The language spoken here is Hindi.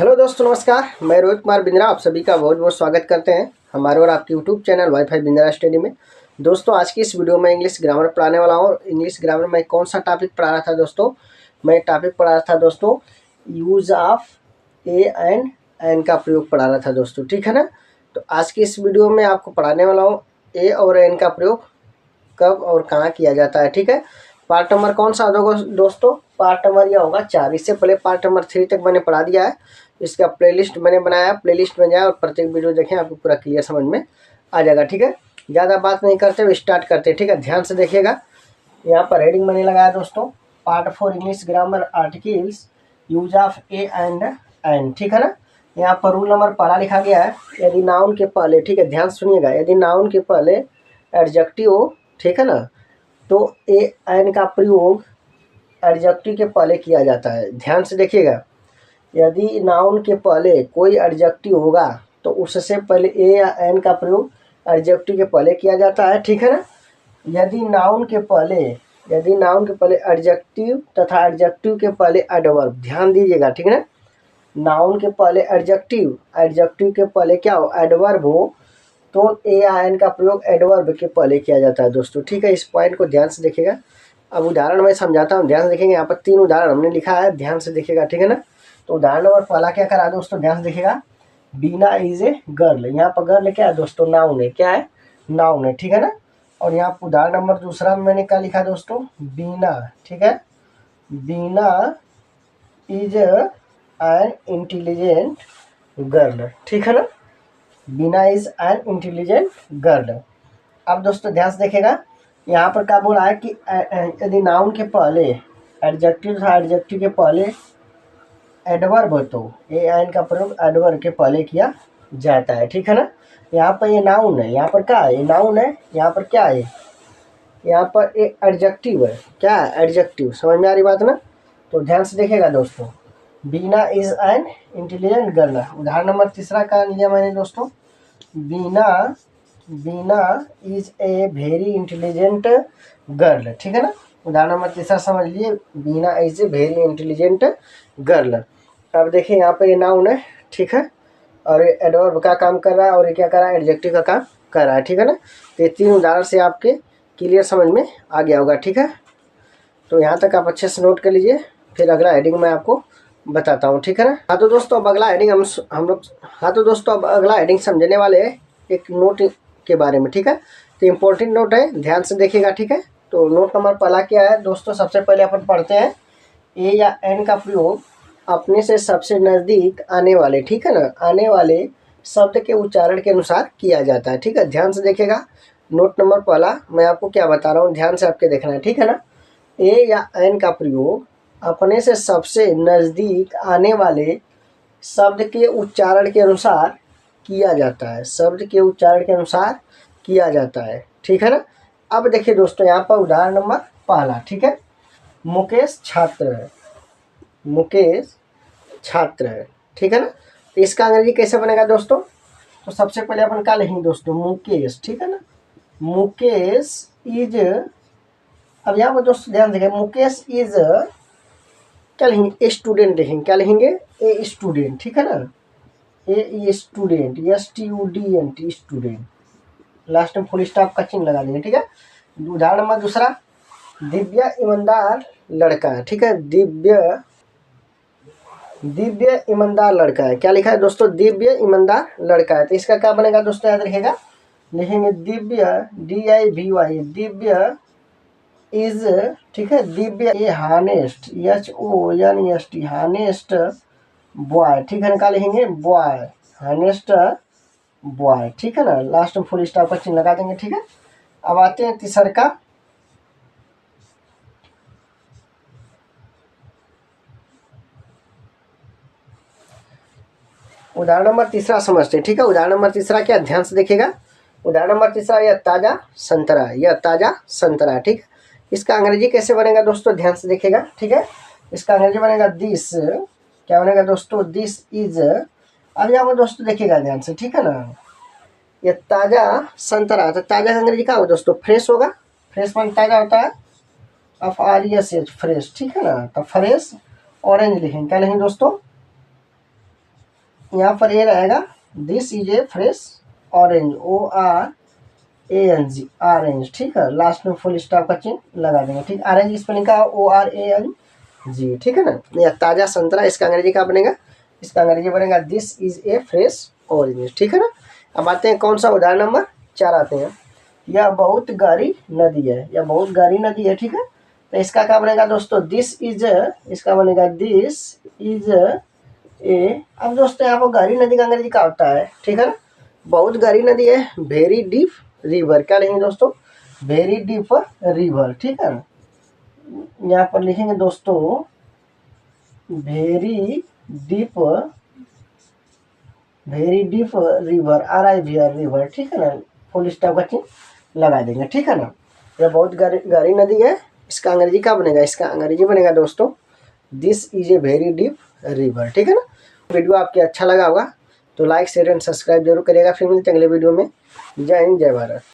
हेलो दोस्तों, नमस्कार। मैं रोहित कुमार बिंद्रा आप सभी का बहुत बहुत स्वागत करते हैं हमारे और आपके YouTube channel wifi Bindra study में। दोस्तों, आज की इस वीडियो में इंग्लिश ग्रामर पढ़ाने वाला हूँ। इंग्लिश ग्रामर में कौन सा टॉपिक पढ़ा रहा था दोस्तों? मैं टॉपिक पढ़ा रहा था दोस्तों use of a and an का प्रयोग पढ़ा रहा था दोस्तों, ठीक है ना। तो आज की इस वीडियो में आपको पढ़ाने वाला हूँ ए और एन का प्रयोग कब और कहाँ किया जाता है, ठीक है। पार्ट नंबर कौन सा होगा दोस्तों? पार्ट नंबर यह होगा 4। इससे पहले पार्ट नंबर 3 तक मैंने पढ़ा दिया है। इसका प्लेलिस्ट मैंने बनाया, प्लेलिस्ट में जाए और प्रत्येक वीडियो देखें, आपको पूरा क्लियर समझ में आ जाएगा, ठीक है। ज़्यादा बात नहीं करते हुए स्टार्ट करते हैं, ठीक है। ध्यान से देखिएगा, यहाँ पर हेडिंग मैंने लगाया दोस्तों, part 4 English grammar articles use of a and an, ठीक है ना। यहाँ पर रूल नंबर पहला लिखा गया है, यदि नाउन के पहले, ठीक है, ध्यान सुनिएगा, यदि नाउन के पहले एडजेक्टिव हो, ठीक है ना, तो ए एन का प्रयोग एडजेक्टिव के पहले किया जाता है। ध्यान से देखिएगा, यदि नाउन के पहले कोई एडजेक्टिव होगा तो उससे पहले ए या एन का प्रयोग एडजेक्टिव के पहले किया जाता है, ठीक है ना। यदि नाउन के पहले एडजेक्टिव तथा एडजेक्टिव के पहले एडवर्ब, ध्यान दीजिएगा, ठीक है ना। नाउन के पहले एडजेक्टिव, एडजेक्टिव के पहले क्या हो, एडवर्ब हो, तो ए या एन का प्रयोग एडवर्ब के पहले किया जाता है दोस्तों, ठीक है। इस पॉइंट को ध्यान से देखिएगा। अब उदाहरण मैं समझाता हूँ, ध्यान से देखेंगे। यहाँ पर 3 उदाहरण हमने लिखा है, ध्यान से देखिएगा, ठीक है ना। तो उदाहरण नंबर पहला क्या करा दोस्तों, ध्यान से देखिएगा, बीना इज ए गर्ल। यहाँ पर गर्ल क्या है दोस्तों, नाउन है, क्या है, नाउन है, ठीक है ना। और यहाँ पर उदाहरण नंबर दूसरा में मैंने क्या लिखा दोस्तों, बीना, ठीक है, बीना इज एन इंटेलिजेंट गर्ल, ठीक है ना, बीना इज एन इंटेलिजेंट गर्ल। अब दोस्तों ध्यान से देखेगा, यहाँ पर क्या बोला है कि यदि नाउन के पहले एडजेक्टिव था, एडजेक्टिव के पहले एडवर्ब हो तो ए एन का प्रयोग एडवर्ब के पहले किया जाता है, ठीक है ना। यहाँ पर ये नाउन है, यहाँ पर क्या है, ये नाउन है, यहाँ पर क्या है, यहाँ पर एक एडजेक्टिव है, क्या है, एडजेक्टिव। समझ में आ रही बात ना। तो ध्यान से देखेगा दोस्तों, Beena is an intelligent girl. उदाहरण नंबर तीसरा का लिया मैंने दोस्तों, Beena is a very intelligent girl, ठीक है ना। उदाहरण नंबर तीसरा समझ लिए, Beena is a very intelligent girl. अब देखिए यहाँ पे ये नाउन है, ठीक है, और ये एडवर्ब का काम कर रहा है और ये क्या कर रहा है, एडजेक्टिव का काम कर रहा है, ठीक है ना। तो ये 3 उदाहरण से आपके क्लियर समझ में आ गया होगा, ठीक है। तो यहाँ तक आप अच्छे से नोट कर लीजिए, फिर अगला हेडिंग मैं आपको बताता हूँ, ठीक है ना। हाँ तो दोस्तों अब अगला हेडिंग अब अगला हेडिंग समझने वाले हैं एक नोट के बारे में, ठीक है। तो इम्पोर्टेंट नोट है, ध्यान से देखिएगा, ठीक है। तो नोट नंबर पहला क्या है दोस्तों, सबसे पहले अपन पढ़ते हैं, ए या एन का प्रयोग अपने से सबसे नज़दीक आने वाले, ठीक है ना, आने वाले शब्द के उच्चारण के अनुसार किया जाता है, ठीक है। ध्यान से देखिएगा, नोट नंबर पहला मैं आपको क्या बता रहा हूँ, ध्यान से आपके देखना है, ठीक है ना। ए या एन का प्रयोग अपने से सबसे नज़दीक आने वाले शब्द के उच्चारण के अनुसार किया जाता है, शब्द के उच्चारण के अनुसार किया जाता है, ठीक है ना। अब देखिए दोस्तों, यहाँ पर उदाहरण नंबर पहला, ठीक है, मुकेश छात्र है, मुकेश छात्र है, ठीक है ना। तो इसका अंग्रेजी कैसे बनेगा दोस्तों? तो सबसे पहले अपन क्या लिखेंगे दोस्तों, मुकेश, ठीक है ना, मुकेश इज, अब यहाँ पर दोस्तों ध्यान देंगे, मुकेश इज क्या लिखेंगे, स्टूडेंट लिखेंगे, क्या लिखेंगे, ए स्टूडेंट, ठीक है ना, a student, STUDENT, student, last में फुल स्टॉप का चिन्ह लगा देंगे, ठीक है। उदाहरण नंबर दूसरा, दिव्य ईमानदार लड़का है, ठीक है, दिव्य ईमानदार लड़का है, क्या लिखा है दोस्तों, दिव्य ईमानदार लड़का है। तो इसका क्या बनेगा दोस्तों, याद रखिएगा, लिखेंगे दिव्य, DIVY, दिव्य इज, ठीक है, दिव्य ए हानेस्ट, HONEST, हानेस्ट बॉय, ठीक है ना, क्या लिखेंगे, बॉय, हानेस्ट बॉय, ठीक है ना, लास्ट में फुल स्टॉप का चिन्ह लगा देंगे, ठीक है। अब आते हैं तीसरा का, उदाहरण नंबर तीसरा समझते हैं, ठीक है। उदाहरण नंबर तीसरा क्या, ध्यान से देखिएगा, उदाहरण नंबर तीसरा, यह ताज़ा संतरा, यह ताज़ा संतरा, ठीक है। इसका अंग्रेजी कैसे बनेगा दोस्तों, ध्यान से देखिएगा, ठीक है। इसका अंग्रेजी बनेगा दिस, क्या बनेगा दोस्तों, दिस इज। अब यहाँ पर दोस्तों देखिएगा ध्यान से, ठीक है ना, ये ताज़ा संतरा, तो ताज़ा का अंग्रेजी क्या होगा दोस्तों, फ्रेश होगा, फ्रेश मान ताज़ा होता है, FRESH, फ्रेश, ठीक है ना। तो फ्रेश ऑरेंज लिखेंगे, क्या लिखेंगे दोस्तों, यहाँ पर ये रहेगा this is a fresh orange, ORANG, orange. ठीक है, लास्ट में फुल स्टॉप का चिन्ह लगा देंगे। ठीक, ऑरेंज स्पेलिंग का ORANG। ठीक है ना, यह ताज़ा संतरा, इसका अंग्रेजी क्या बनेगा? इसका अंग्रेजी बनेगा this is a fresh orange. ठीक है ना। अब आते हैं कौन सा उदाहरण नंबर 4 आते हैं। यह बहुत गहरी नदी है, यह बहुत गहरी नदी है। ठीक है, तो इसका क्या बनेगा दोस्तों? दिस इज, इसका बनेगा दिस इज ए। अब दोस्तों यहाँ पर गहरी नदी का अंग्रेजी क्या होता है? ठीक है ना, बहुत गहरी नदी है, वेरी डीप रिवर। क्या लिखेंगे दोस्तों? Very deep river. ठीक है ना, यहाँ पर लिखेंगे दोस्तों very deep river, RIVR river. ठीक है ना, फुल स्टॉप का चिन्ह लगा देंगे। ठीक है ना, यह बहुत गहरी नदी है, इसका अंग्रेजी क्या बनेगा? इसका अंग्रेजी बनेगा दोस्तों this is a very deep river. ठीक है ना। वीडियो आपके अच्छा लगा होगा तो लाइक शेयर एंड सब्सक्राइब जरूर करिएगा। फिर मिलते हैं अगले वीडियो में। जय हिंद, जय भारत।